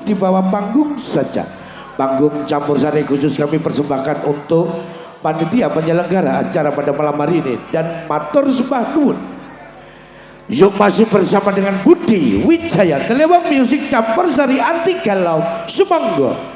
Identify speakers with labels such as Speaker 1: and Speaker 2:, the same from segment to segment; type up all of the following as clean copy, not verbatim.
Speaker 1: di bawah panggung saja. Panggung campur sari khusus kami persembahkan untuk panitia penyelenggara acara pada malam hari ini dan matur sembah nuwun. Yuk masih bersama dengan Budi Wijaya, Telewang Musik campur sari anti galau Sumangga.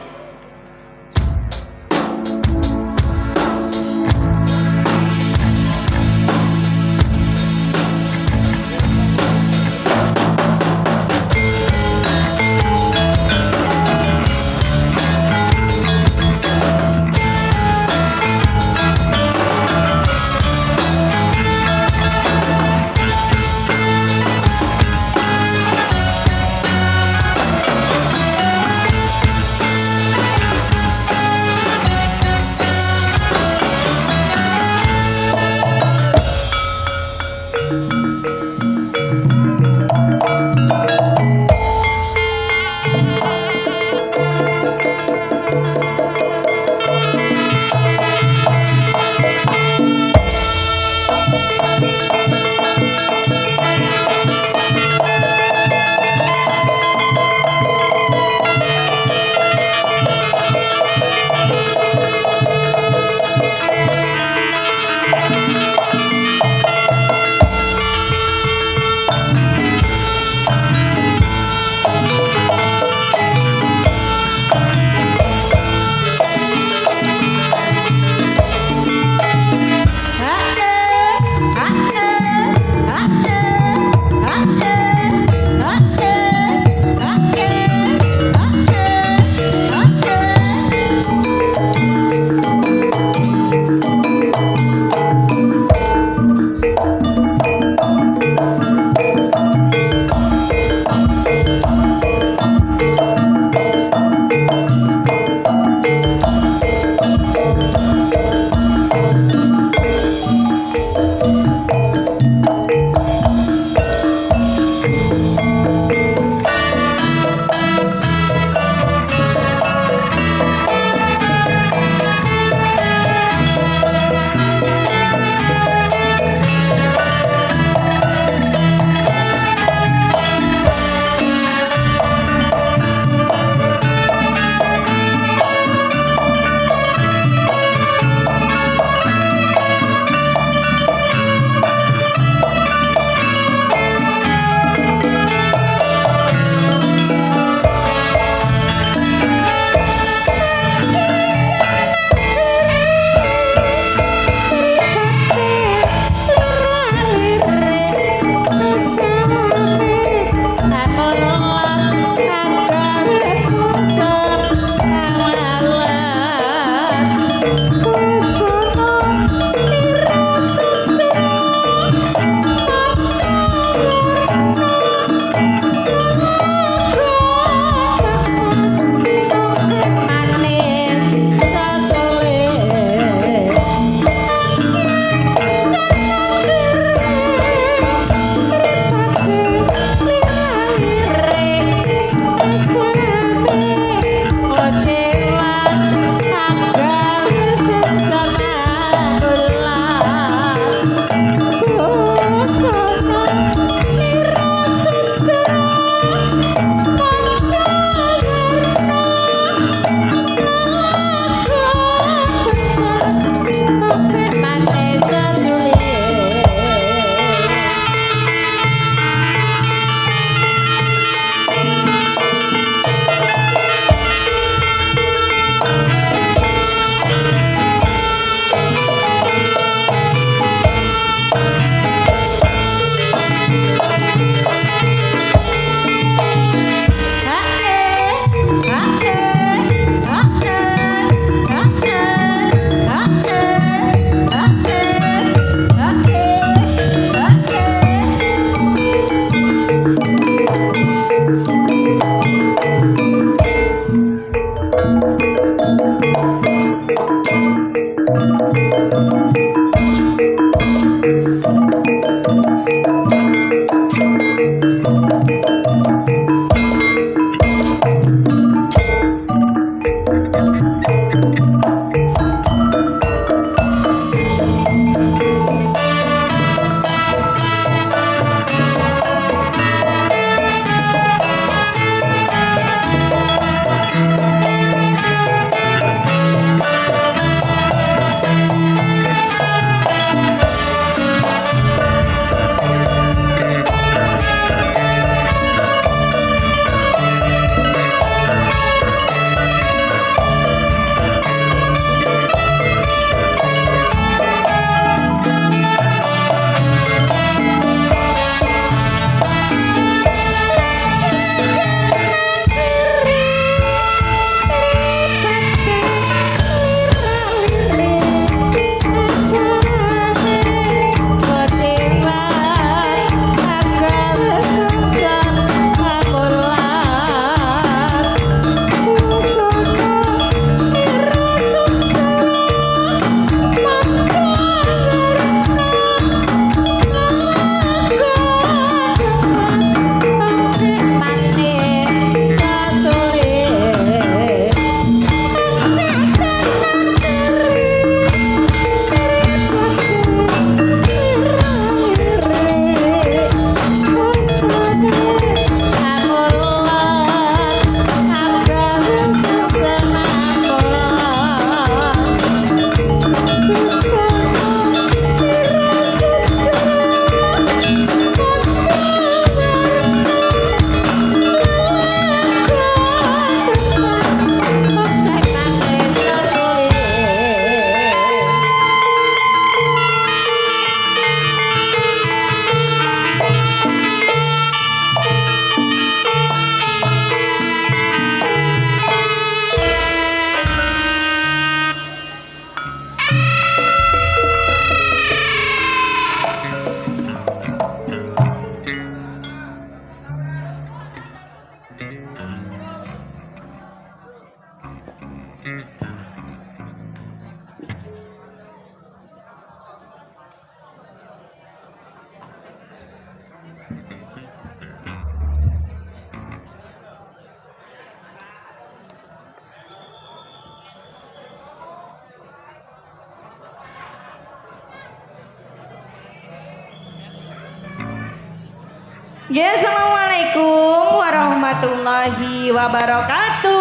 Speaker 2: Ya, assalamualaikum warahmatullahi wabarakatuh.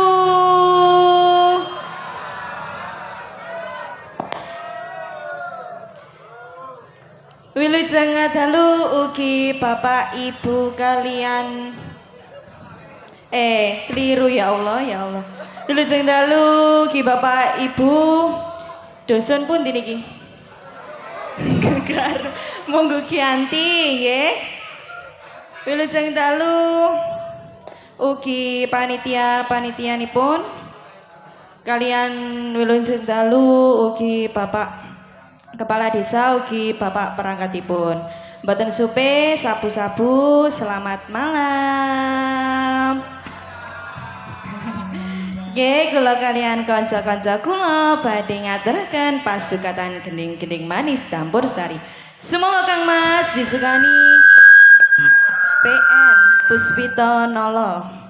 Speaker 2: Wilujeng dalu ugi Bapak Ibu kalian. Keliru ya Allah, ya Allah. Wilujeng dalu ugi Bapak Ibu. Dosen pun diniki. Gegar monggo Kianti nggih. Wilujeng dalu ugi panitia-panitianipun kalian wilujeng dalu ugi Bapak Kepala Desa ugi Bapak perangkatipun. Mboten supe sabu-sabu, selamat malam. Nggih kula kalian kanca-kanca kula badhe ngaturaken pasukatan gending-gending manis campur sari. Semoga Kang Mas disukani PN Puspito Nolo.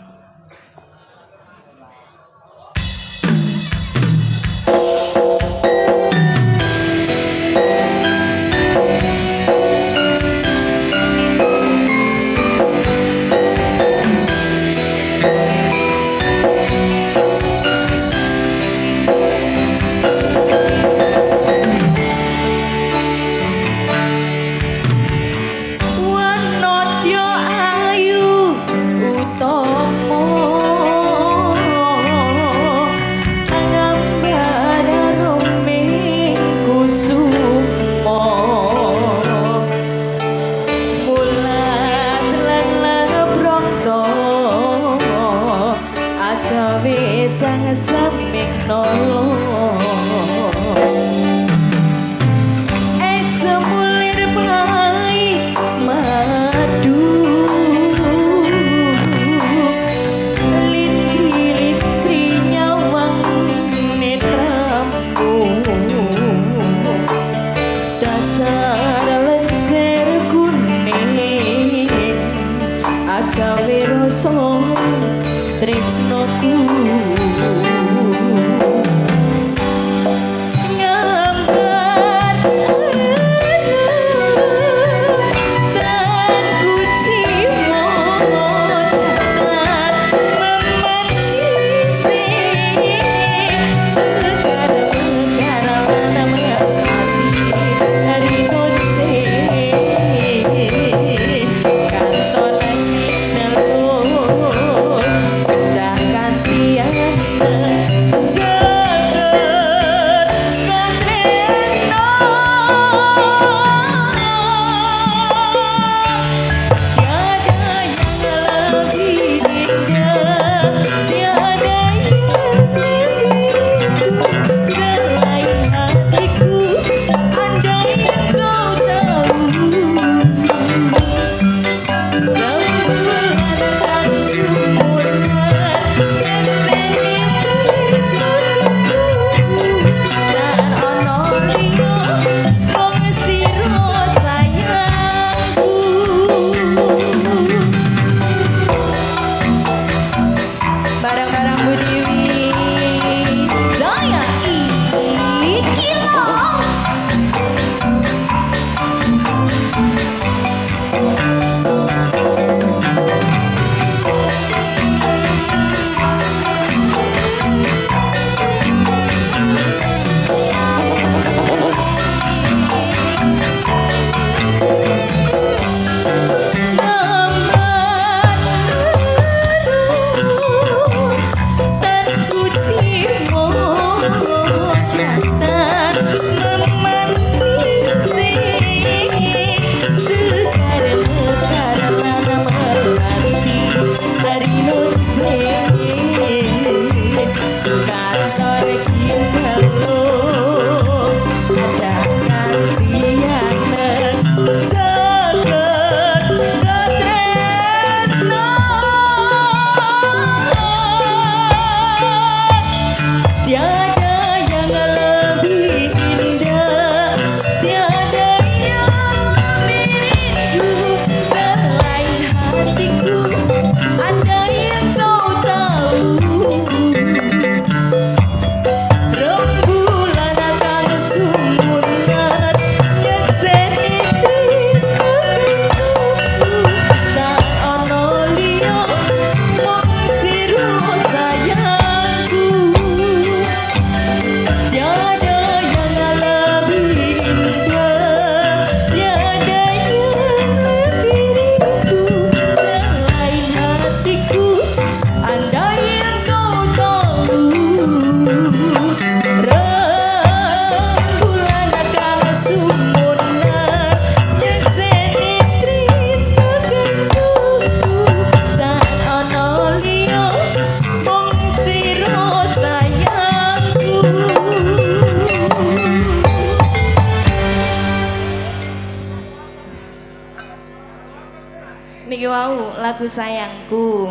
Speaker 2: lagu sayangku.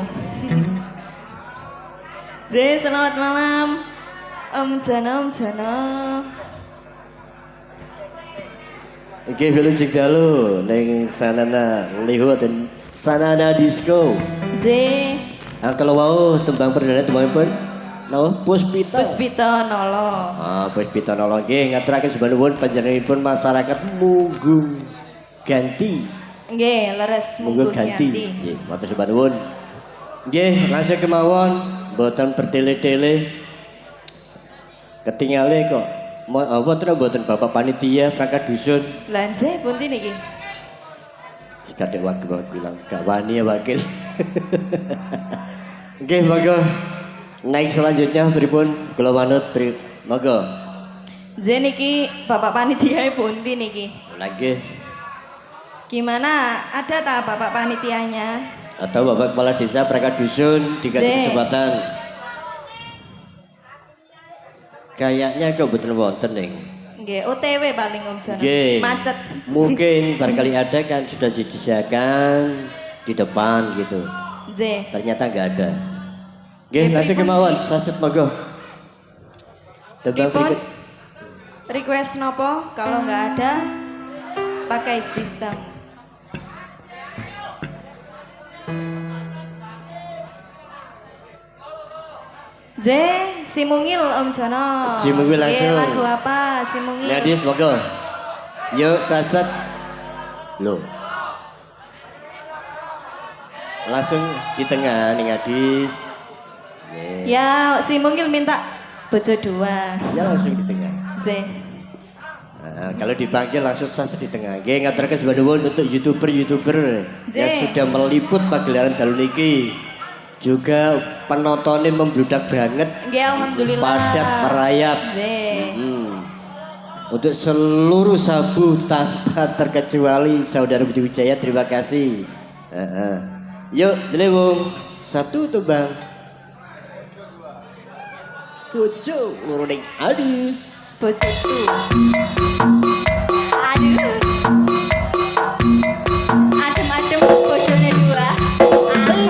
Speaker 2: J, selamat malam. Om Jono.
Speaker 3: Oke, film cek dalu neng sanana lihu dan sanana disco.
Speaker 2: J,
Speaker 3: Kalau mau tembang perdana tembang pun, no Puspita.
Speaker 2: Puspita Nolo.
Speaker 3: Puspita nolong. Oke, ngaturakan sebenarnya panjenenganipun masyarakat Munggung ganti.
Speaker 2: Nggih, leres
Speaker 3: Munggung ganti. Nggih, matur sebenarnya. Nggih, langsung kemawon, boten bertele-tele. Ketinggalan kok. Boten Bapak panitia perangkat dusun.
Speaker 2: Lah J, pundi niki?
Speaker 3: Kadek wakil bilang gak wani ya wakil. Oke, monggo. Naik selanjutnya pripun kula manut monggo.
Speaker 2: J niki Bapak panitia pundi niki?
Speaker 3: Lagi
Speaker 2: Gimana? Ada tak Bapak panitianya?
Speaker 3: atau Bapak kepala desa perangkat dusun dikasih
Speaker 2: J.
Speaker 3: kesempatan. Kayaknya kok betul wonten ning.
Speaker 2: Nggih, OTW paling Om Jono.
Speaker 3: Nggih.
Speaker 2: Macet.
Speaker 3: Mungkin barangkali ada kan sudah disediakan di depan gitu.
Speaker 2: J.
Speaker 3: Ternyata nggak ada. Nggih, langsung kemawon saset monggo. Tembang
Speaker 2: Pripun?
Speaker 3: berikut.
Speaker 2: Request nopo? Kalau nggak ada, pakai sistem. J, si Mungil Om Jono.
Speaker 3: Si Mungil langsung.
Speaker 2: Lagu apa? Si Mungil.
Speaker 3: Nadis monggo. Yuk saset. Loh. Langsung di tengah nih Adis.
Speaker 2: Ya, si Mungil minta bojo dua.
Speaker 3: Ya langsung di tengah.
Speaker 2: J.
Speaker 3: Nah, kalau dipanggil langsung saset di tengah. Nggih ngaturaken sebantuan untuk youtuber yang sudah meliput pagelaran dalu niki. Juga penontonnya membludak banget.
Speaker 2: Nggih, alhamdulillah.
Speaker 3: Padat merayap.
Speaker 2: J.
Speaker 3: Untuk seluruh sabu tanpa terkecuali Saudara Budi Wijaya, terima kasih. Yuk, jelewung. Satu tembang. Bojo luruning Adis.
Speaker 2: Bojoku. Aduh. Adem-adem bojone dua. Ahoy.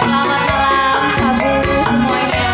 Speaker 2: Selamat malam Sabu semuanya.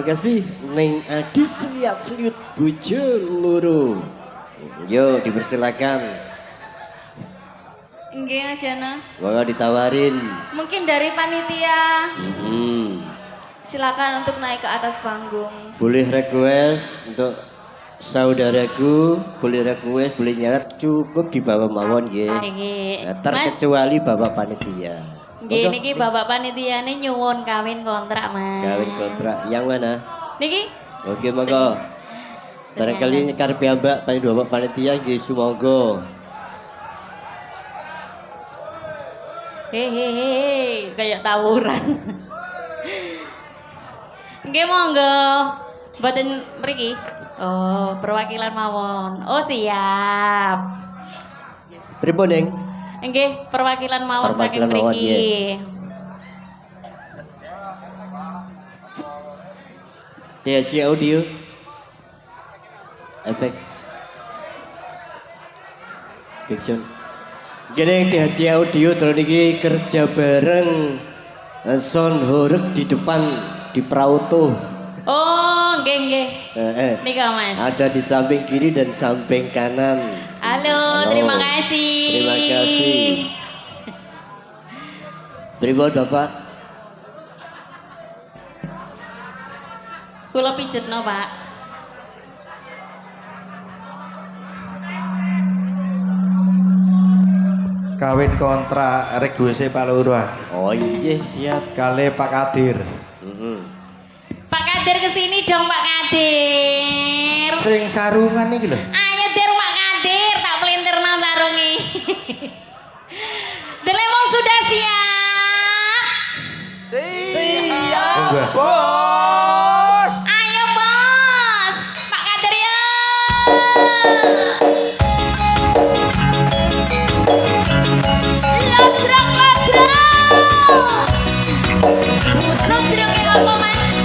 Speaker 3: kasih Neng Adis liat-liut bojo loro. Yo dipersilakan.
Speaker 2: Nggih Ajana.
Speaker 3: Monggo ditawarin.
Speaker 2: Mungkin dari panitia.
Speaker 3: Hmm.
Speaker 2: Silakan untuk naik ke atas panggung.
Speaker 3: Boleh request untuk saudaraku, boleh request, boleh nyarat cukup di bawah mawon nggih.
Speaker 4: Nggih.
Speaker 3: Nah, terkecuali Bapak panitia.
Speaker 4: Nggih
Speaker 3: Monggo.
Speaker 4: niki Bapak panitiane nyuwun kawin kontrak, Mas.
Speaker 3: Kawin kontrak yang mana?
Speaker 4: Niki
Speaker 3: Oke, monggo. Barangkali nyekar piyambak paling Bapak panitia nggih sumangga.
Speaker 4: Hehehe, kayak tawuran. Nggih monggo. Mboten mriki. Oh, perwakilan mawon. Oh, siap.
Speaker 3: Pripun, Neng?
Speaker 4: Nggih, perwakilan mawon saking
Speaker 3: Perwakilan mawon,
Speaker 4: mriki.
Speaker 3: THC audio. Efek. Fiction. Gini THC audio terus niki kerja bareng sound horeg di depan di Prauto.
Speaker 4: Oh, nggih. Nika, Mas.
Speaker 3: Ada di samping kiri dan samping kanan.
Speaker 4: Halo, terima kasih.
Speaker 3: Terima kasih. Pripun Bapak?
Speaker 4: Kula pijetno, Pak.
Speaker 5: Kawin kontrak reguese Pak Lurah
Speaker 3: Oh iya siap.
Speaker 5: kali Pak Kadir.
Speaker 4: Pak Kadir kesini dong, Pak Kadir.
Speaker 5: Sing sarungan iki lho.
Speaker 4: Ayo dir Pak Kadir, tak pelintirno sarungi. Delemong sudah siap.
Speaker 5: Siap.
Speaker 1: Bos.
Speaker 4: Ayo bos, Pak Kadir ya. Lodrok. Lodrok ya apa mas?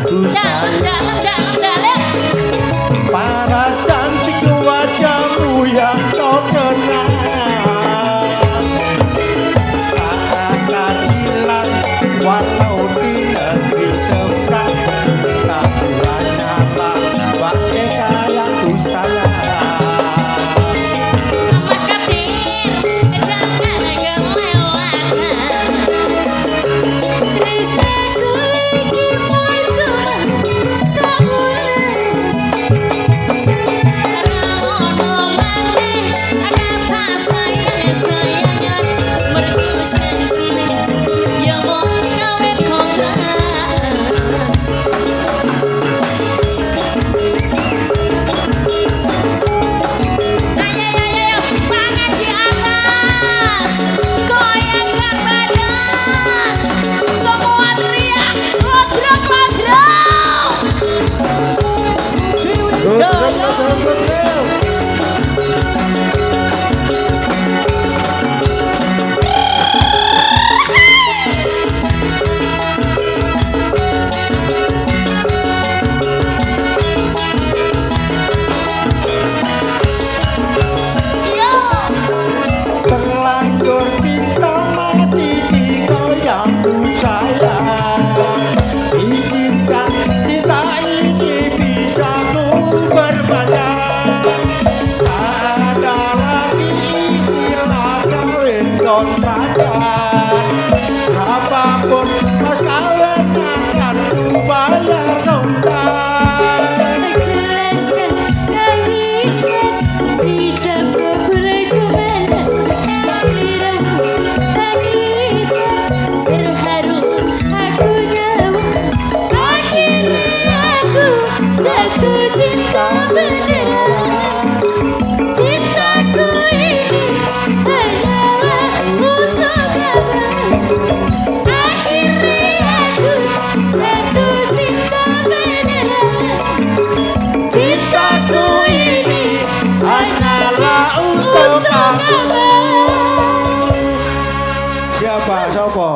Speaker 5: aku sayang.
Speaker 4: Dalam.
Speaker 5: Paras cantik wajahmu yang kau kenal, tak akan hilang walau di negeri seberang. Cintaku hanyalah bagai sayangku sayang.
Speaker 4: Mas Kadir, jangan kelewatan. Tresnaku iki mojo tak boleh. Ono maneh kata sayang-sayangan, mergo janjine ya mung kawit kontrak. Ayo, tangan di atas, goyangkan badan, semua teriak, kodrok-kodrok. Yo.
Speaker 5: Terlanjur cinta mati di kau yang ku sayang. Izinkan cinta ini bisa ku berpanjang. Tak ada lagi istilah kawin kontrakan. Berapapun mas kawin akan ku bayar kontan.
Speaker 4: Cintaku ini hanyalah untuk kamu. Akhirnya aku jatuh cinta beneran. Cintaku ini
Speaker 5: Hanyalah untuk kamu. Siapa? Sopo?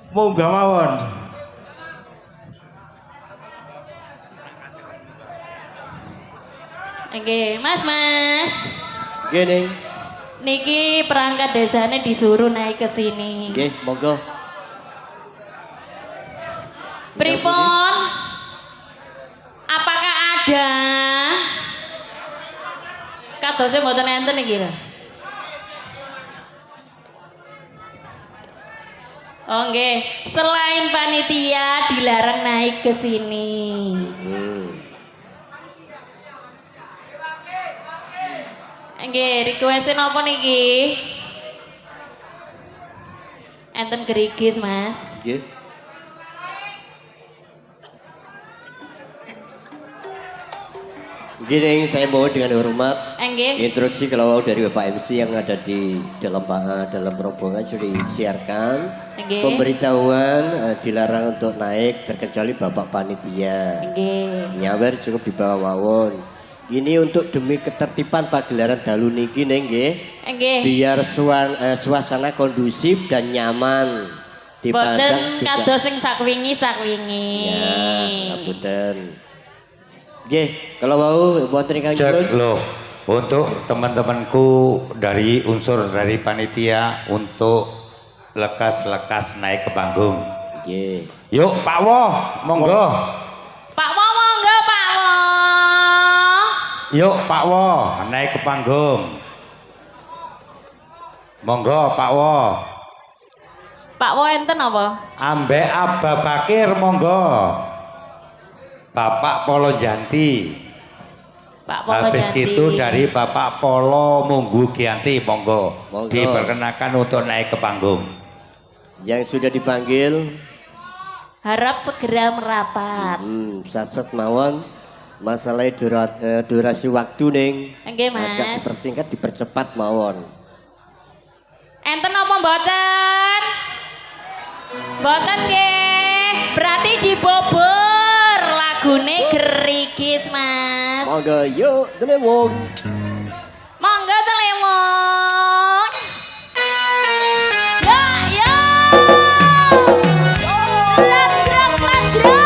Speaker 5: Munggah mawon.
Speaker 4: Oke, Mas.
Speaker 3: Gini,
Speaker 4: Niki perangkat desanya disuruh naik ke sini.
Speaker 3: nggih, monggo.
Speaker 4: Pripun? Apakah ada? Kadosnya mboten enten iki lho. Oh nggih, selain panitia dilarang naik ke sini. Nggih, requestin apa niki? Enten gerigis, Mas.
Speaker 3: Nggih. Gini, saya mohon dengan hormat
Speaker 4: Nggih.
Speaker 3: instruksi kalau dari Bapak MC yang ada di dalam rombongan sudah disiarkan
Speaker 4: Nggih.
Speaker 3: pemberitahuan dilarang untuk naik terkecuali Bapak Panitia.
Speaker 4: Nggih.
Speaker 3: Nyawer cukup di bawah mawon. Ini untuk demi ketertiban pagelaran dalu niki nggih.
Speaker 4: Nggih.
Speaker 3: Biar suasana kondusif dan nyaman.
Speaker 4: Boten
Speaker 3: juga.
Speaker 4: kados sing sakwingi.
Speaker 3: Ya, punten. Nggih, kalau mau wonten ingkang
Speaker 6: Cek loh, untuk teman-temanku dari unsur dari panitia untuk lekas-lekas naik ke panggung.
Speaker 3: Nggih.
Speaker 6: Yuk Pak Woh, monggo.
Speaker 4: Pak Wo monggo Pak Wo.
Speaker 6: Yuk Pak Woh, naik ke panggung. Monggo Pak Woh.
Speaker 4: Pak Wo enten apa?
Speaker 6: Ambek Abah Bakir, monggo. Bapak Polo Janti.
Speaker 4: Pak Polo
Speaker 6: Habis
Speaker 4: Janti.
Speaker 6: itu dari Bapak Polo Munggu Gianti, monggo.
Speaker 3: Monggo.
Speaker 6: Diperkenakan untuk naik ke panggung.
Speaker 3: Yang sudah dipanggil
Speaker 4: Harap segera merapat.
Speaker 3: saset mawon masalah durasi waktu ning
Speaker 4: Nggih, Mas.
Speaker 3: agak dipersingkat dipercepat mawon.
Speaker 4: Enten apa mboten? Mboten nggih. Berarti dibobor lagune gerigis, Mas.
Speaker 3: Monggo yuk Delemong.
Speaker 4: Monggo Telemon. Ya, ya. Ladrok, ladrok.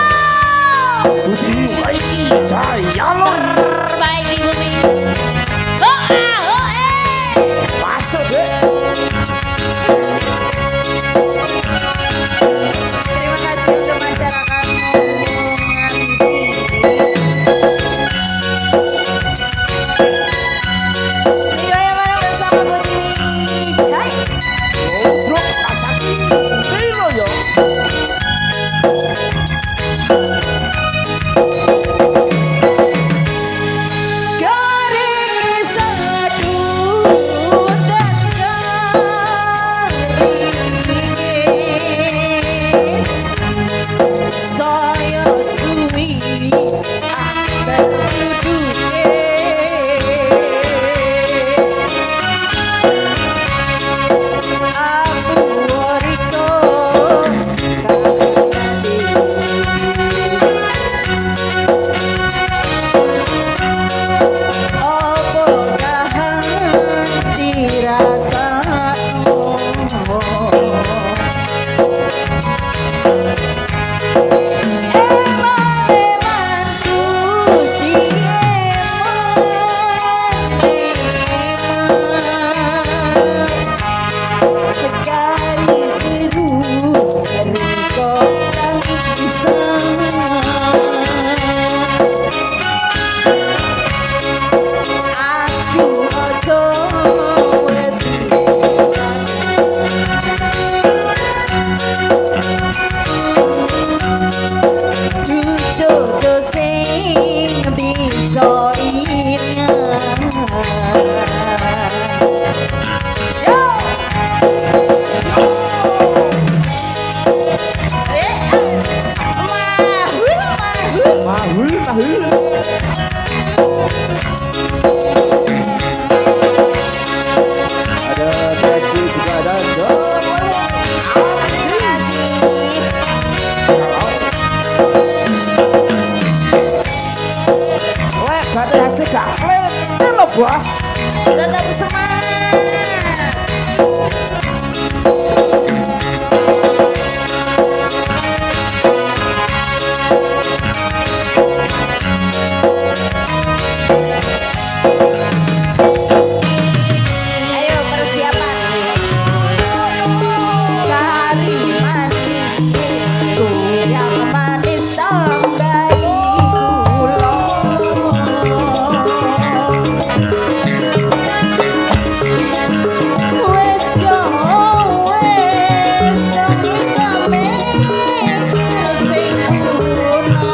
Speaker 1: bos.
Speaker 2: Tetap semangat. Ayo persiapan. Kari manis, yang manis sampai wes yo wes demi kami sing kuno.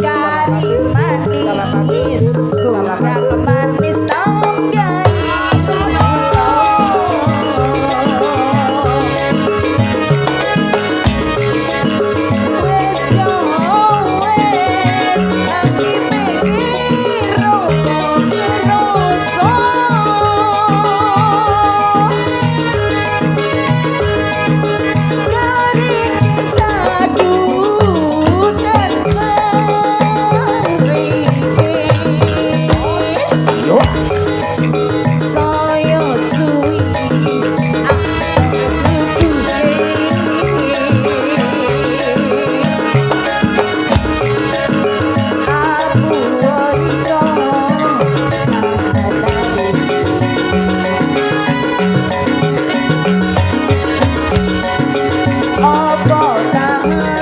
Speaker 2: Kari manis, kurang manis tambahi gula. Wes yo wes lagi mikir rokok keroso. Garing satu saya suwi aku wanita apa tahan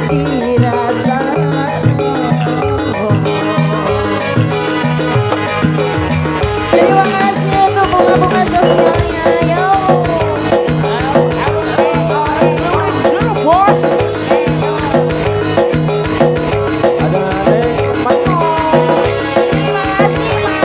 Speaker 2: dirasa. Terima kasih untuk bunga-bunga sosialnya. Yo.
Speaker 1: Bos. Ada Mano.
Speaker 2: Terima kasih Mas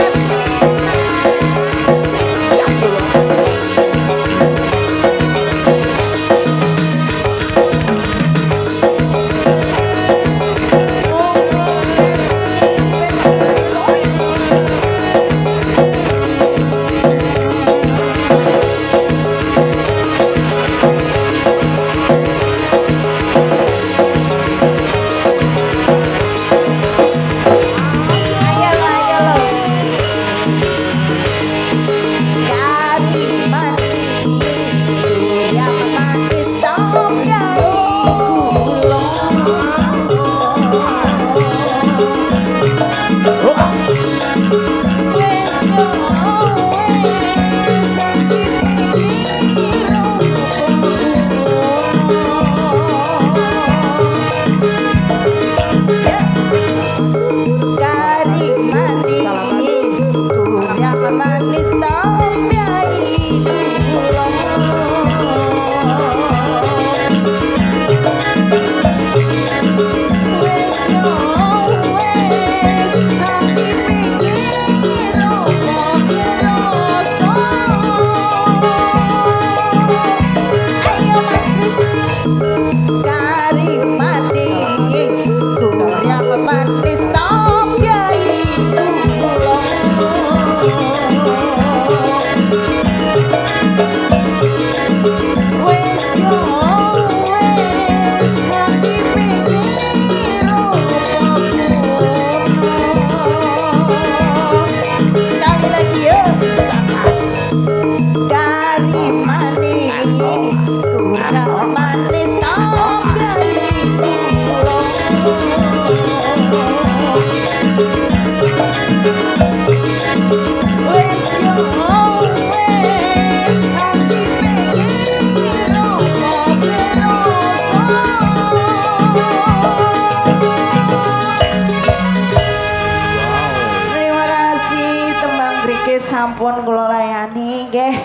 Speaker 2: sampun kula layani nggih.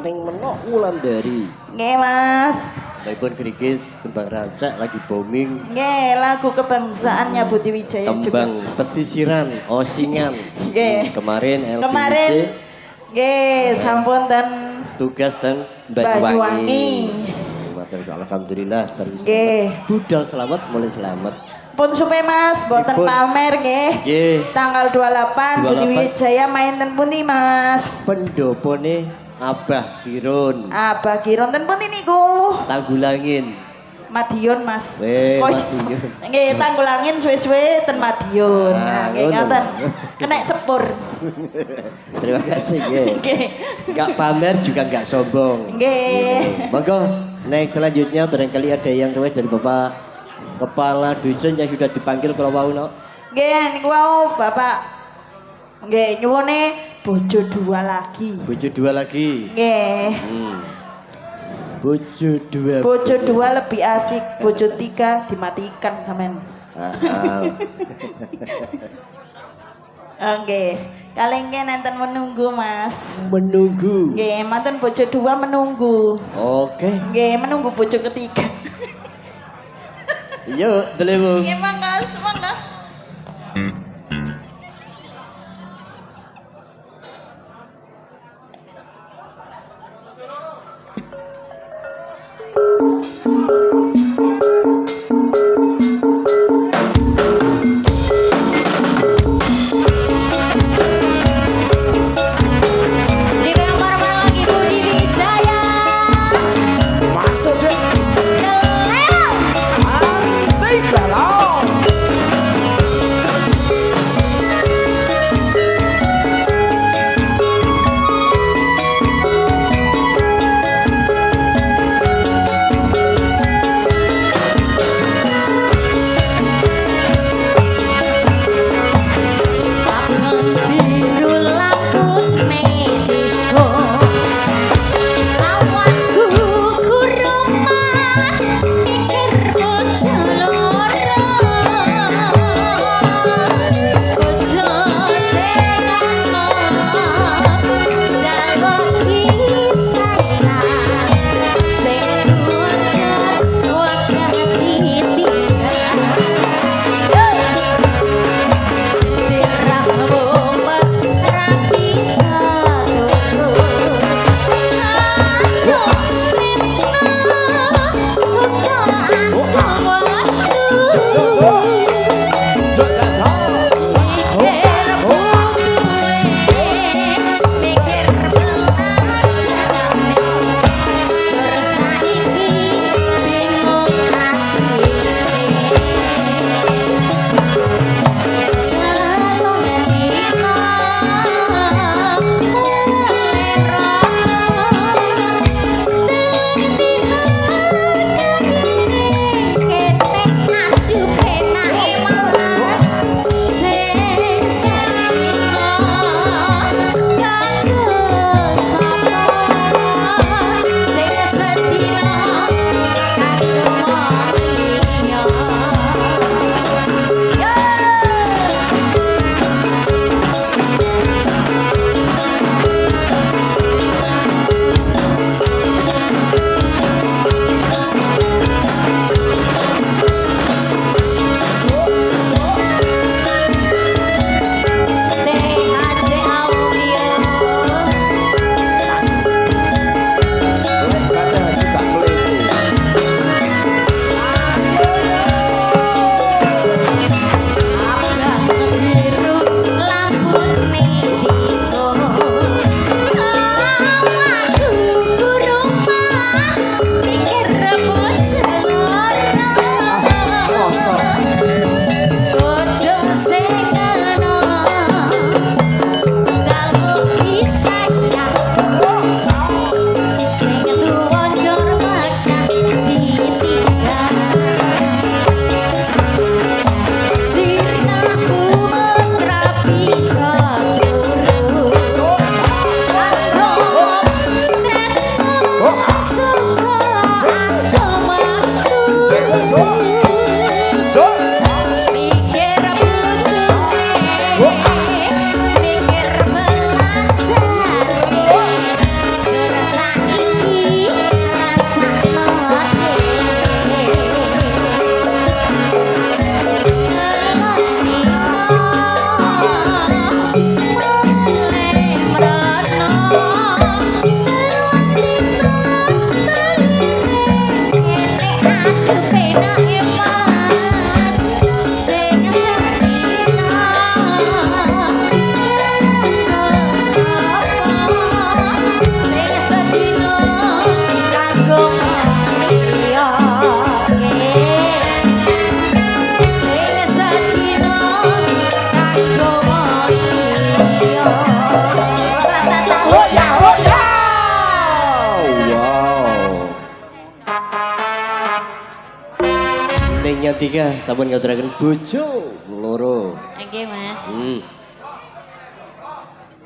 Speaker 3: Ning menok Wulandari.
Speaker 2: Nggih, Mas.
Speaker 3: Baikpun Grigis Kembang Rancak lagi booming.
Speaker 2: Nggih, lagu kebangsaannya Budi Wijaya juga.
Speaker 3: Tembang pesisiran, osingan.
Speaker 2: Nggih.
Speaker 3: Kemarin LBC.
Speaker 2: Kemarin nggih, sampun dan
Speaker 3: tugas dan
Speaker 2: Banyuwangi.
Speaker 3: Alhamdulillah terus.
Speaker 2: Nggih.
Speaker 3: Budal selamat, mulai selamat.
Speaker 2: Pun supe Mas, boten
Speaker 3: Dipun.
Speaker 2: pamer nggih.
Speaker 3: Nggih.
Speaker 2: Tanggal 28 Budi
Speaker 3: 28.
Speaker 2: Wijaya main ten pundi Mas?
Speaker 3: Pendopone Abah Kirun.
Speaker 2: Abah Kiron ten pundi niku?
Speaker 3: Tanggulangin.
Speaker 2: Madiun Mas.
Speaker 3: Madiun.
Speaker 2: Nggih Tanggulangin suwe-suwe ten Madiun. Nah, nggih
Speaker 3: ngono.
Speaker 2: ngaten. Kena sepur.
Speaker 3: Terima kasih nggih.
Speaker 2: Nggih.
Speaker 3: Enggak pamer juga enggak sombong.
Speaker 2: Nggih.
Speaker 3: Monggo, next selanjutnya barangkali ada yang request dari Bapak Kepala Dusun yang sudah dipanggil kalau mau no.
Speaker 2: Nggih niku wau Bapak. Nggih nyuwune bojo 2 lagi.
Speaker 3: Bojo 2 lagi.
Speaker 2: Nggih.
Speaker 3: Bojo 2.
Speaker 2: Bojo 2 lebih asik, bojo 3 dimatikan sampean. Oke, kalengke nenten menunggu Mas.
Speaker 3: Menunggu.
Speaker 2: Nggih, manten bojo 2 menunggu.
Speaker 3: Oke.
Speaker 2: Nggih, menunggu bojo ketiga.
Speaker 3: Yuk, delewung.
Speaker 2: Nggih, makasih, mangga.
Speaker 4: Di kamar lagi Budi Wijaya.
Speaker 1: Masuk deh.
Speaker 4: Keleo.
Speaker 1: Antai kalau.
Speaker 3: yang 3 sampun ngaturaken bojo loro.
Speaker 4: Oke mas.
Speaker 3: Hmm.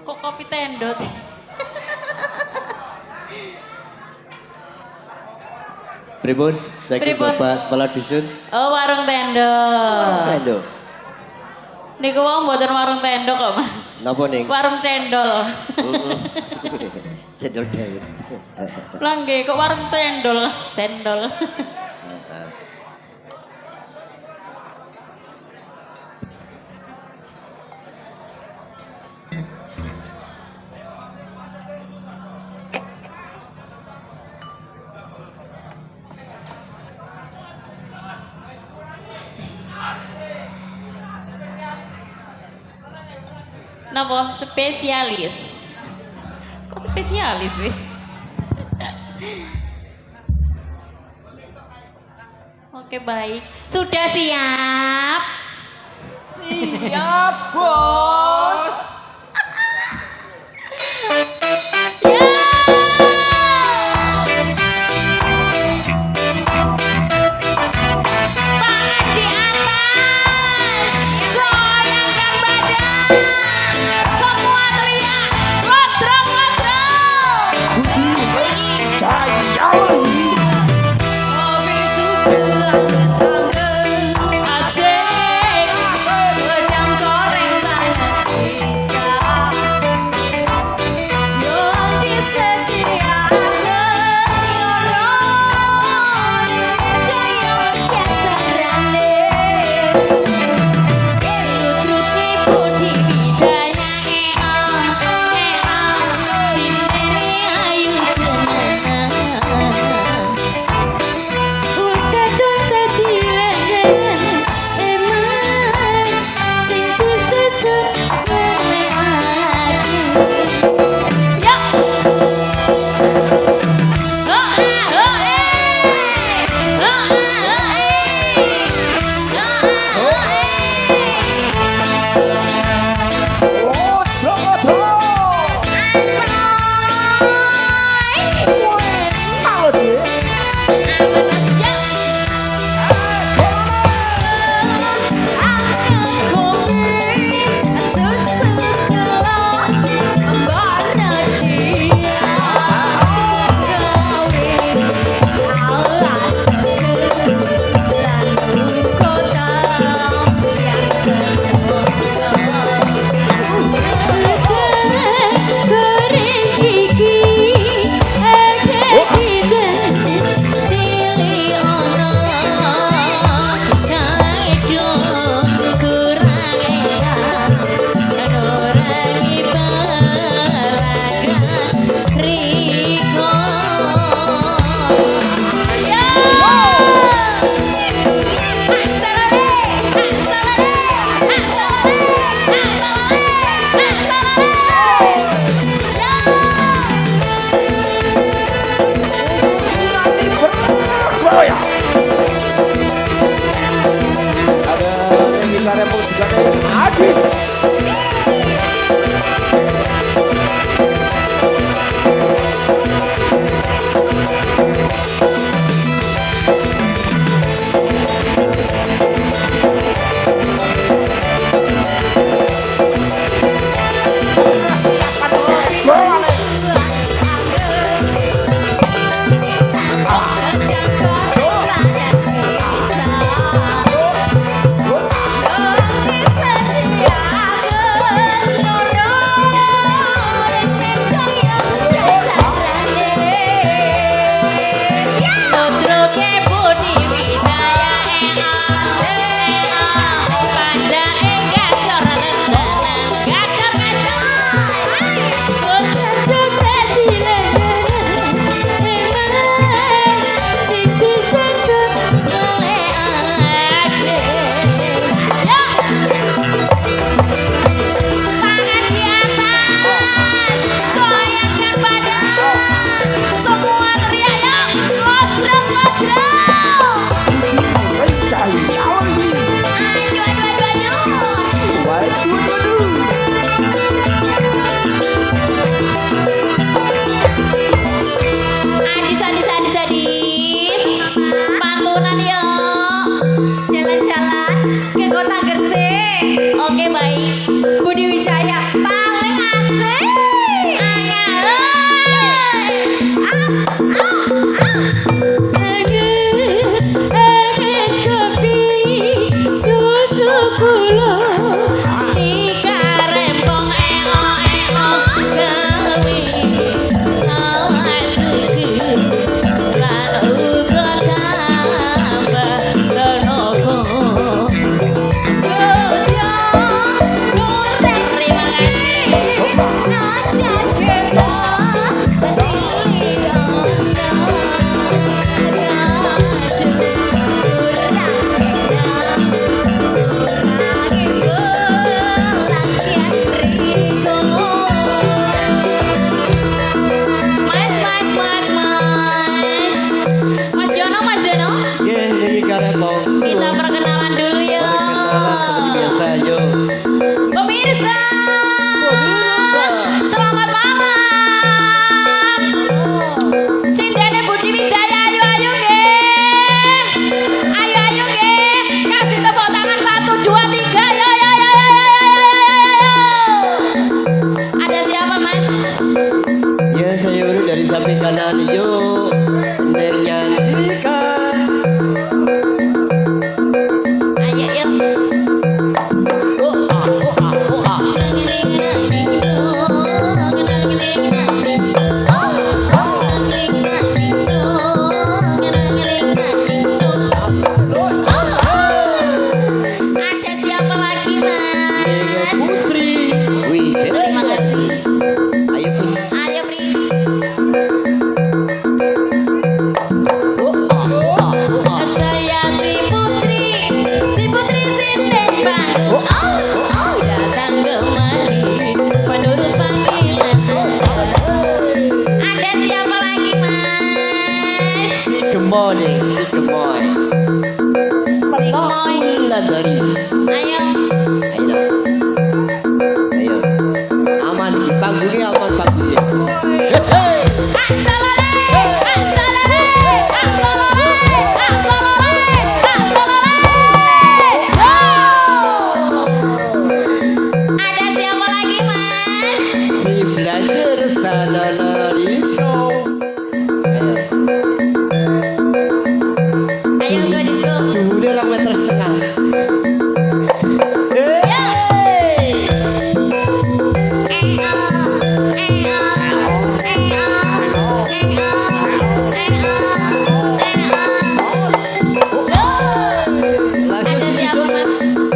Speaker 4: Kok kopi tendo sih?
Speaker 3: Pripun? Saiki
Speaker 4: Pripun?
Speaker 3: Bapak kepala dusun.
Speaker 4: Oh warung tendo.
Speaker 3: Tendo.
Speaker 4: Niku wong mboten warung tendo kok mas.
Speaker 3: Napa ning?
Speaker 4: Warung cendol.
Speaker 3: Cendol dawet.
Speaker 4: Lah nggih kok warung tendol, cendol. Napa spesialis? Kok spesialis sih? Oke baik, sudah siap?
Speaker 7: Siap, Bos.
Speaker 4: Ya! Tangan di atas, goyangkan badan, semua teriak, godrong godrong. Asik, wedang goreng panas.
Speaker 3: kanan yuk nyanyikan.
Speaker 4: Ayo yuk. Ada siapa lagi mas?
Speaker 3: Putri Wijaya.
Speaker 4: Terima kasih.
Speaker 3: Ayo Put.
Speaker 4: Ayo Pri. Saya si Putri Sintembang. Datang kemari menurut panggilan. Ada siapa lagi mas?
Speaker 3: Si Gemoy.
Speaker 4: Gemoy.
Speaker 3: Dari.
Speaker 4: Ayo.
Speaker 3: Ayo. Aman di panggungnya, aman panggungnya. Hey.
Speaker 4: Ada siapa lagi mas?
Speaker 3: Si belajar sana disco.
Speaker 4: Ayo gue disco.
Speaker 3: Udah 2,5 meter.
Speaker 4: Ada siapa mas?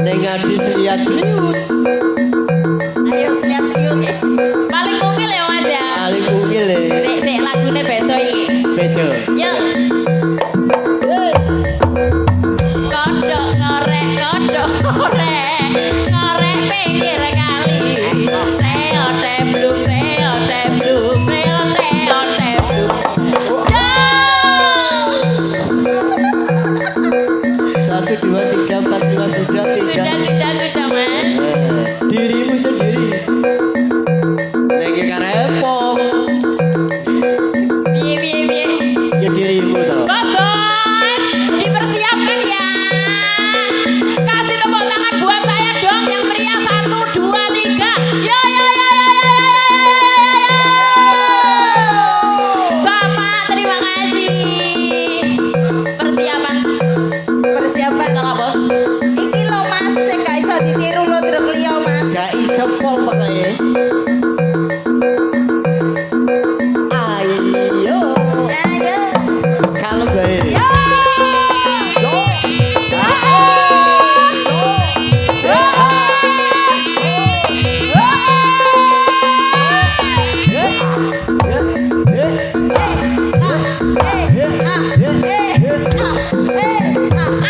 Speaker 3: Dengan diseliat seliut.
Speaker 2: Ayo seliat seliut.
Speaker 4: Paling mungil ya mas ya.
Speaker 3: Paling mungil ya.
Speaker 4: Sik lagune beda iki.
Speaker 3: Betul.
Speaker 4: Yuk. Kodok ngorek pinggir kali. Reo teblum.
Speaker 3: 1, 2, 3, 4, 5 sudah
Speaker 4: Sudah mas.
Speaker 3: Dirimu sendiri. Lagi karepong.
Speaker 4: Piye.
Speaker 3: Ya dirimu toh.
Speaker 4: Bos, dipersiapkan ya. Kasih tepuk tangan buat saya dong yang meriah 1, 2, 3. Yo. Bapak terima kasih. Persiapan setelah bos.
Speaker 2: Iki lo mas, sing gak iso ditiru lo truk liya mas.
Speaker 3: Gak iso pol pokoknya. Ayo.
Speaker 2: Ayo.
Speaker 3: Kalau gue.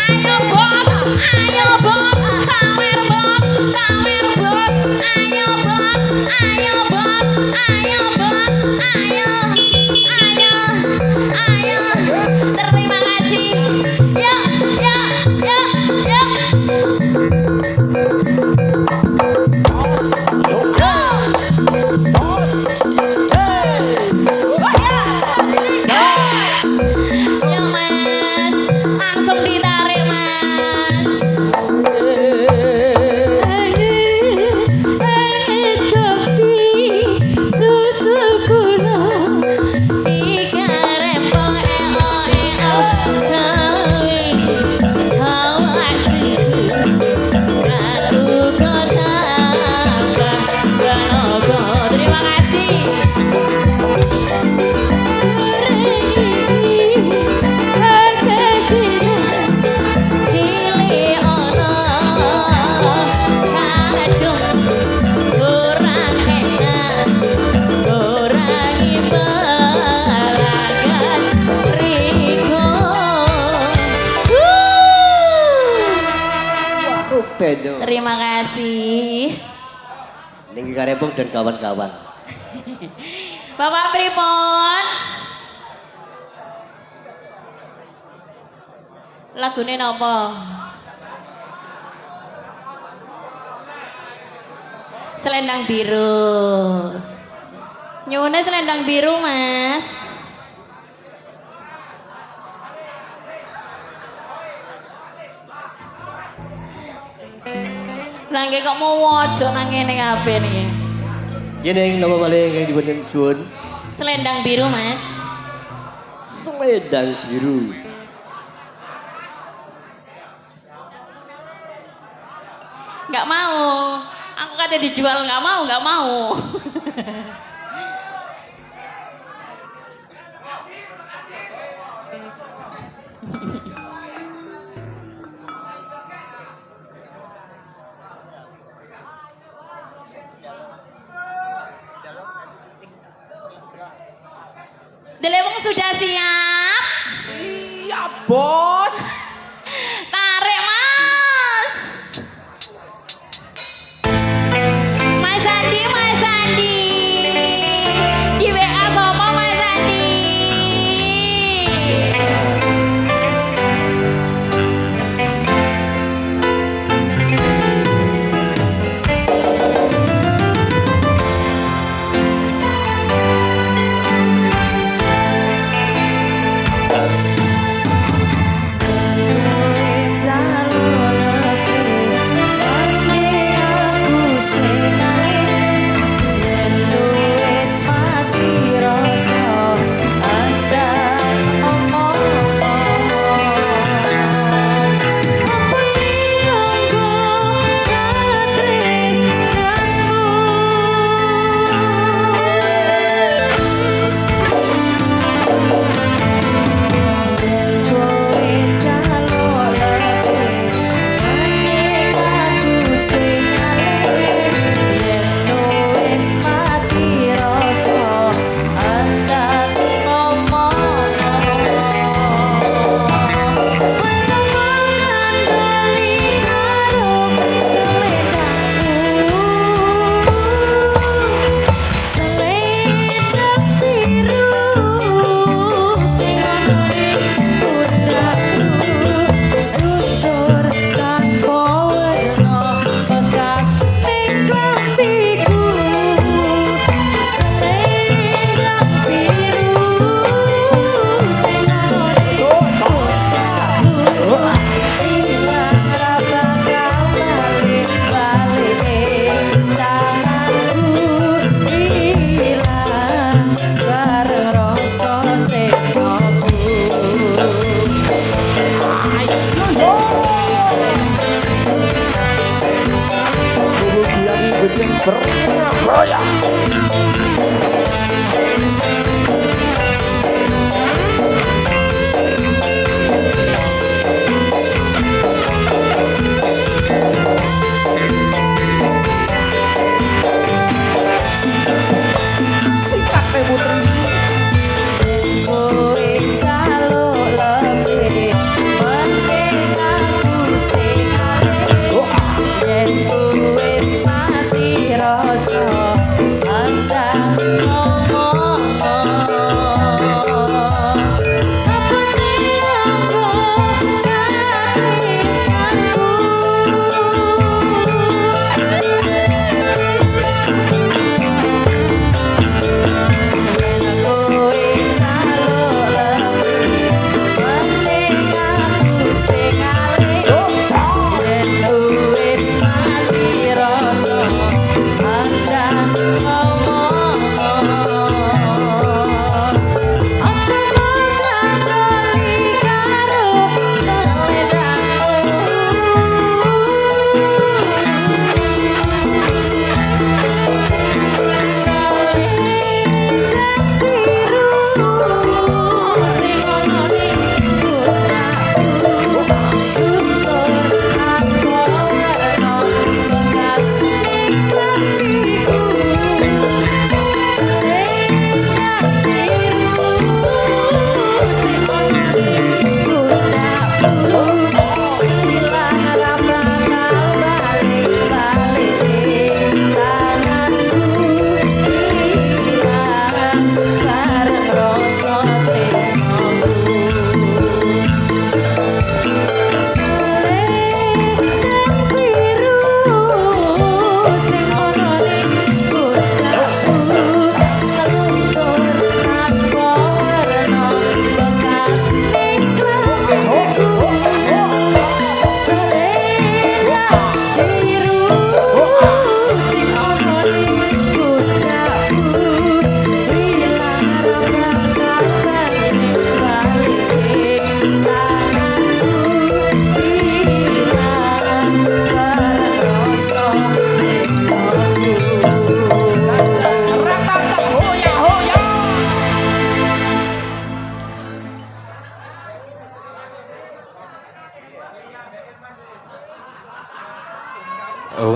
Speaker 4: Ayo bos, sawer bos. Terima kasih. Yuk mas, langsung ditarik mas. Susu gula tiga rempong terima kasih. Terima kasih.
Speaker 3: Ninggi Karepong dan kawan-kawan.
Speaker 4: Bapak Pripon. Lagune napa? Selendang biru. Nyune selendang biru, Mas. Nangge kok mau wojo nang ngene kabeh niki.
Speaker 3: Gini nama paling yang dibuat suun.
Speaker 4: Selendang biru, Mas.
Speaker 3: selendang biru.
Speaker 4: Nggak mau. Aku kata dijual nggak mau, nggak mau. Deleweng sudah siap?
Speaker 7: Siap, Bos.
Speaker 4: Tarik, Mas. Mas Sandi, Mas Sandi. Di WA sopo Mas Sandi?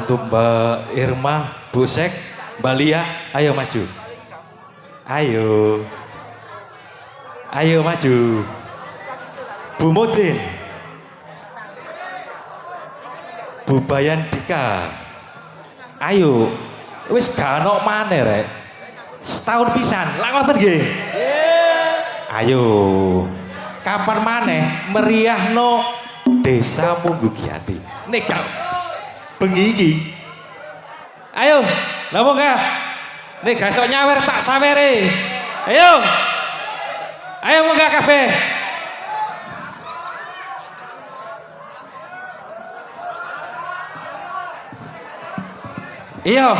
Speaker 5: untuk Mbak Irma, Bu Sek, Mbak Lia, ayo maju. Ayo. Ayo maju. Bu Mudin. Bu Bayan Dika. Ayo. Wis gak ono maneh rek. Setahun pisan, lak ngoten nggih. Ayo. Kapan maneh meriahno Desa Munggu Giati. Nek gak bengi iki. Ayo, lha monggo. Nek gak iso nyawer tak sawere. Ayo. Ayo monggo kabeh. Iya,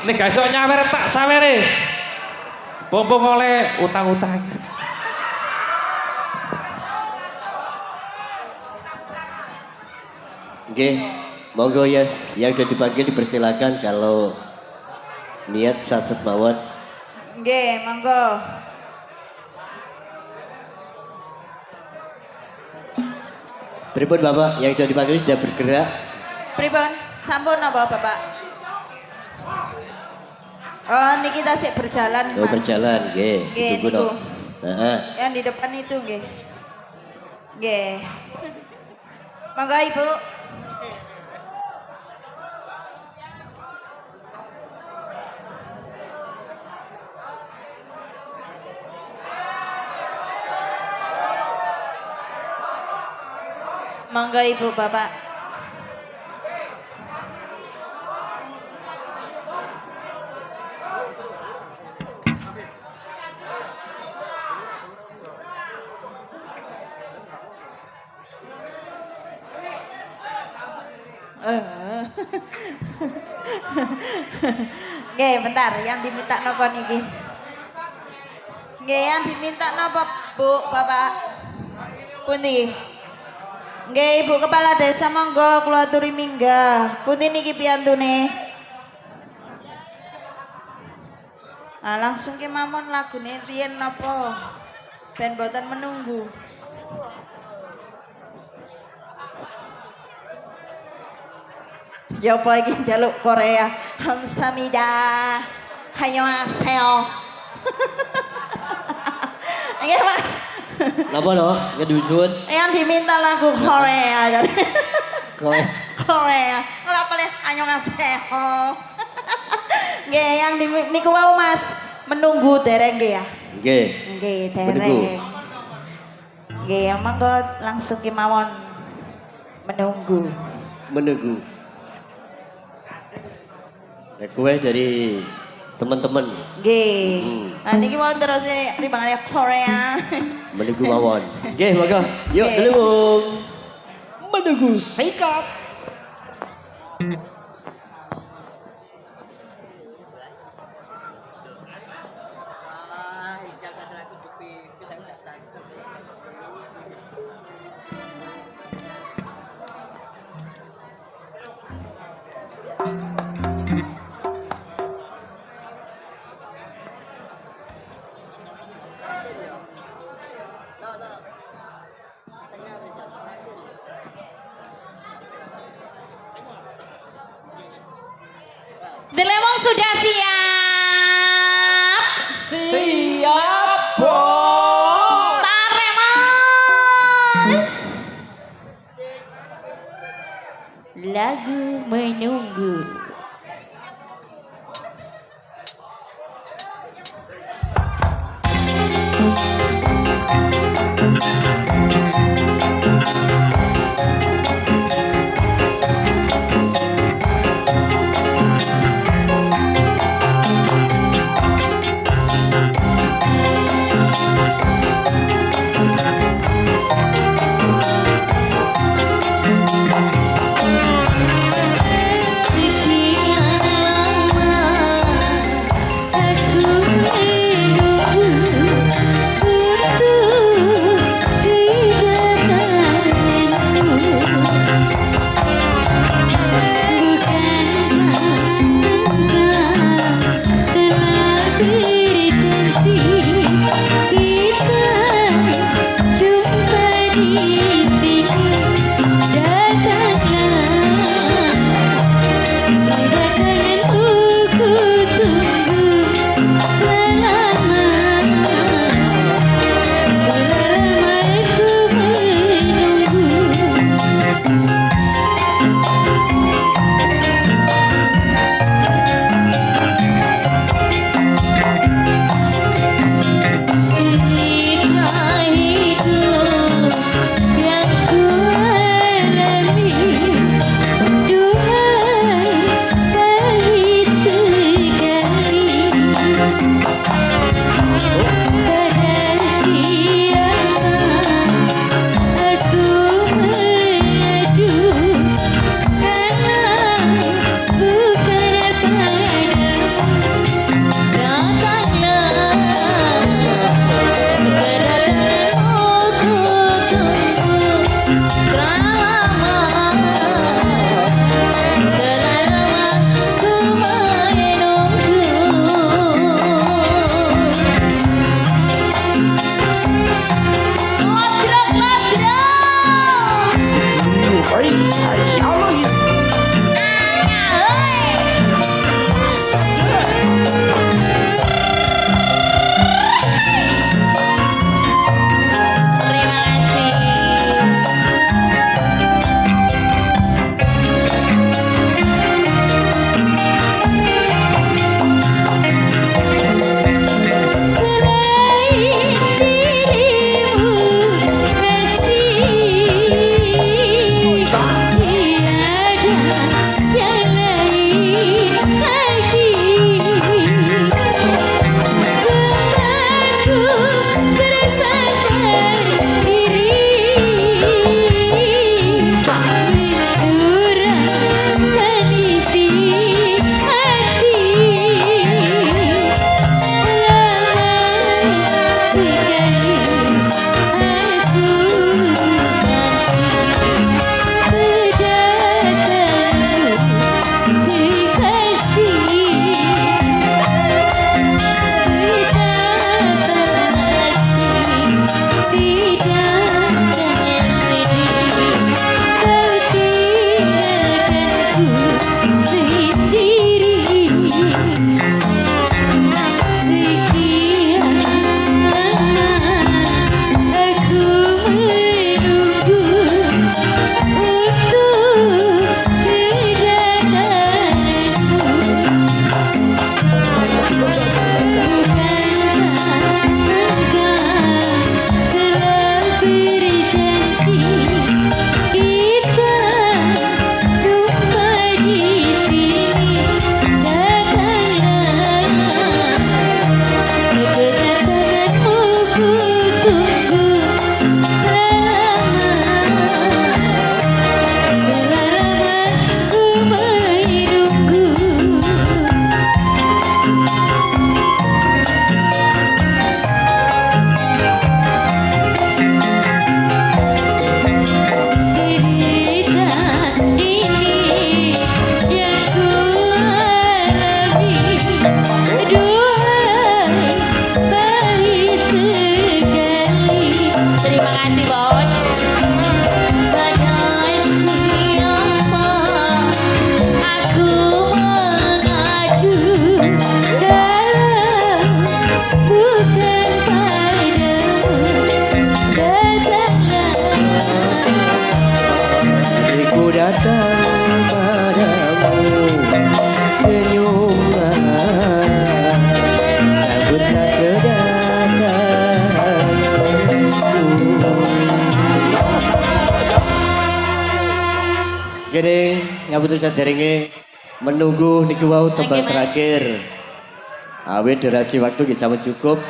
Speaker 5: nek gak iso nyawer tak sawere. Pompong oleh utang-utang.
Speaker 3: Oke, monggo ya, yang sudah dipanggil dipersilakan kalau niat satset mawon.
Speaker 2: Nggih, monggo.
Speaker 3: Pripun Bapak, yang sudah dipanggil sudah bergerak.
Speaker 2: Pripun? Sampun apa Bapak? Oh, niki tasik berjalan, Mas.
Speaker 3: Oh berjalan, nggih.
Speaker 2: Nggih,
Speaker 3: Ditunggu
Speaker 2: niku.
Speaker 3: no. Heeh.
Speaker 2: Yang di depan itu nggih. Nggih. Monggo Ibu. Monggo Ibu Bapak. Nggih, bentar, yang diminta napa niki? Nggih, yang diminta napa, Bu, Bapak? Pundi? Nggih, Ibu Kepala Desa monggo kula aturi minggah. Pundi niki piyantune? Ah, langsung ki mawon lagune riyen napa? Ben boten menunggu. Ya apa iki jaluk Korea. Hamsamida. Hayo aseo. Nggih, Mas.
Speaker 3: Napa no? Kedusun.
Speaker 2: Yang diminta lagu Korea jadi. Korea. Ora boleh hayo aseo. Nggih, yang niku wau Mas. Menunggu dereng nggih ya.
Speaker 3: Nggih.
Speaker 2: Nggih,
Speaker 3: Menunggu.
Speaker 2: dereng. Nggih, monggo langsung kemawon menunggu.
Speaker 3: Menunggu. Request dari teman-teman.
Speaker 2: Nggih. Nah niki mau terus timbangannya Korea.
Speaker 3: Menunggu mawon. Nggih, monggo. Yuk
Speaker 2: Nggih.
Speaker 3: delung. Menunggu sikat.
Speaker 4: Delewong sudah siap.
Speaker 7: Siap, Bos.
Speaker 4: Tarik Mas. Lagu menunggu.
Speaker 3: kene ngapunten saderenge menunggu niki wau tembang
Speaker 4: Oke, Mas.
Speaker 3: terakhir. Awet durasi waktu nggih sampun cukup.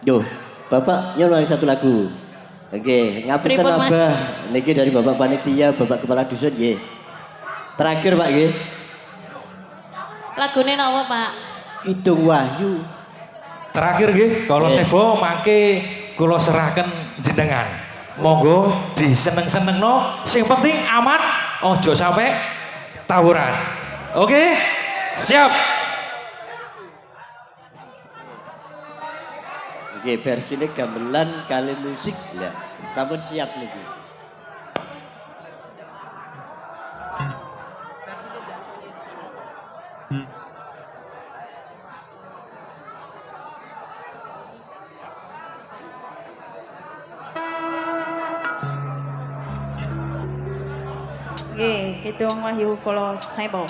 Speaker 3: Yo, Bapak nyanyi satu lagu. Oke, ngapunten
Speaker 4: Pripun, Mas?
Speaker 3: Abah. Niki dari Bapak panitia, Bapak kepala dusun nggih. Terakhir Pak nggih.
Speaker 4: Lagune napa, Pak?
Speaker 3: Kidung Wahyu.
Speaker 5: Terakhir nggih, kalau sebo mangke kula serahkan jenengan. Monggo diseneng-senengno, sing penting aman, ojo sampai tawuran. Oke? Siap.
Speaker 3: Oke, versine gamelan kali musik lah. Sampun siap niki.
Speaker 2: Nggih, Kidung Wahyu kula sebo.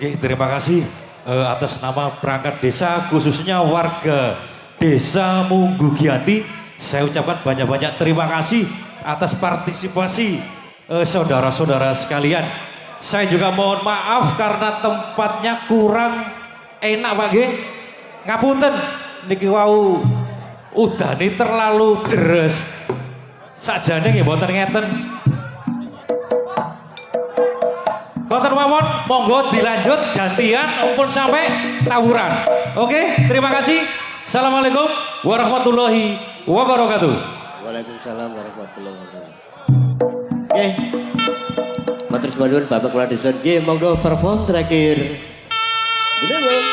Speaker 5: Oke, terima kasih atas nama perangkat desa khususnya warga Desa Munggu Giyanti. Saya ucapkan banyak-banyak terima kasih atas partisipasi saudara-saudara sekalian. Saya juga mohon maaf karena tempatnya kurang enak Pak nggih. Ngapunten niki wau udane terlalu deres. Sakjane nggih mboten ngeten. Konten mawon, monggo dilanjut gantian umpun sampai tawuran. Oke, terima kasih. Assalamualaikum warahmatullahi wabarakatuh.
Speaker 3: Waalaikumsalam warahmatullahi wabarakatuh. Oke. Matur suwun Bapak Kepala Desa nggih monggo perform terakhir. Gede, Bang.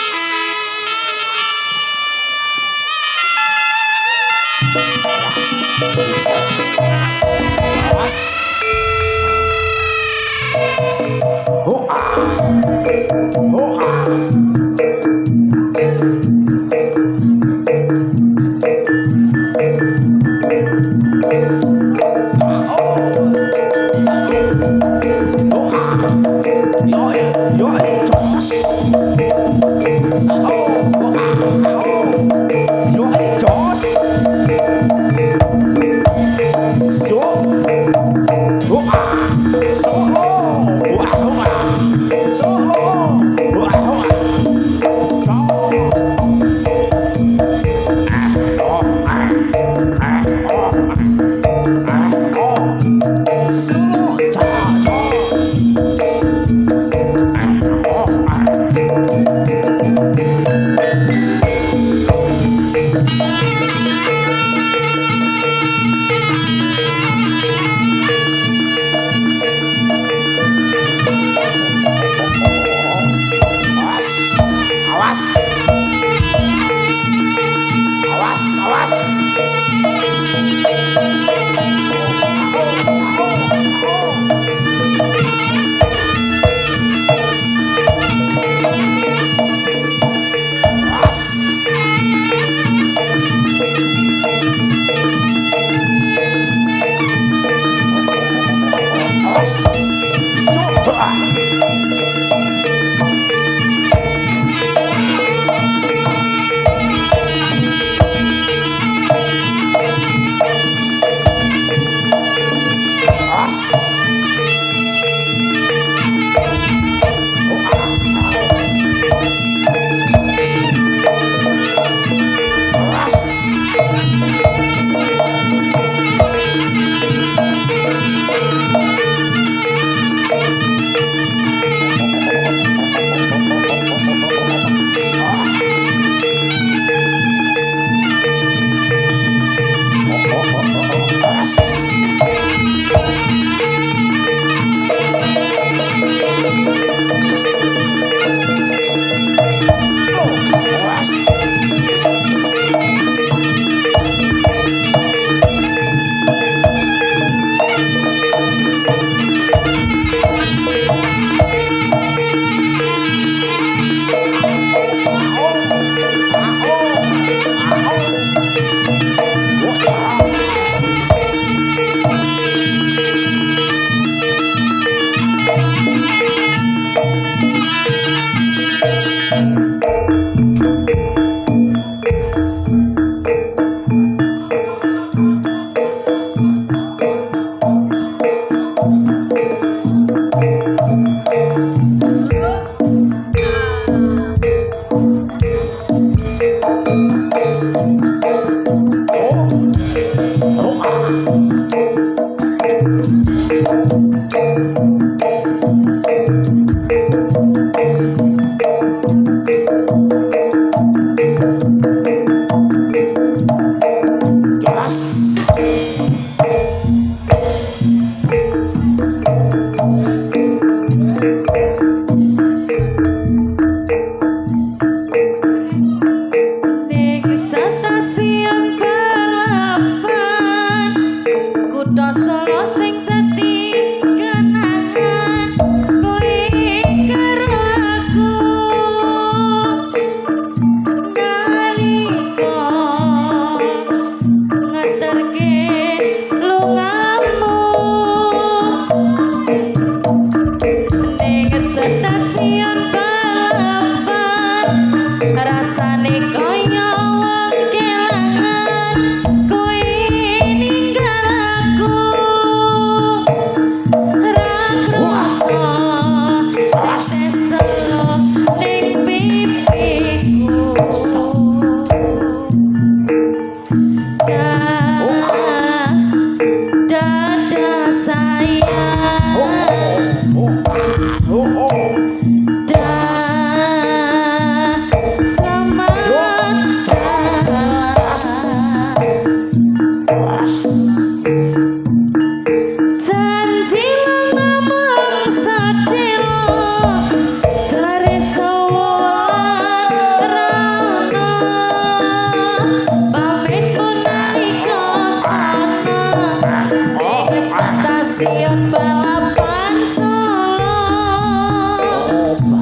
Speaker 2: stasiun balapan Solo.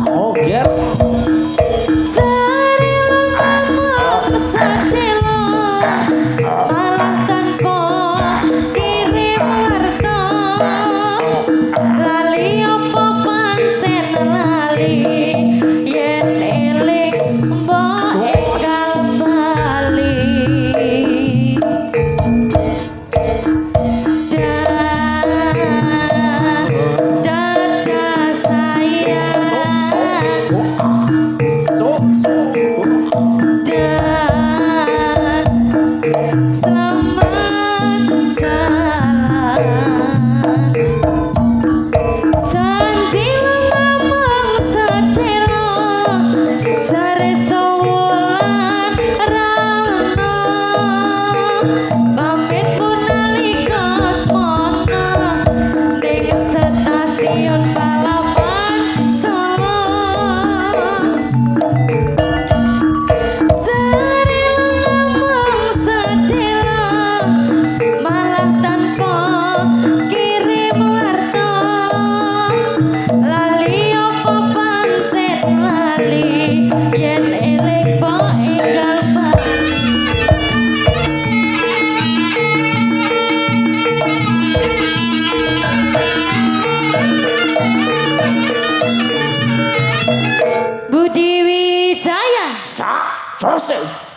Speaker 7: Oh, ger.
Speaker 2: Cari lo ngomong sadelo, malah tanpa kirim warta. Lali apa pancen lali, yen eling mbok enggal bali. Dada sayang, dan selamat jalan. Janji lo ngomong sedelo, jare sewulan rano. Pamit pun nalika smono, ning stasiun balapan Solo. Jare lo ngomong sedelo, malah tanpa kirim warta. Lali apa pancen lali, yen eling mbok enggal bali. Budi Wijaya.
Speaker 7: Sa, Jose.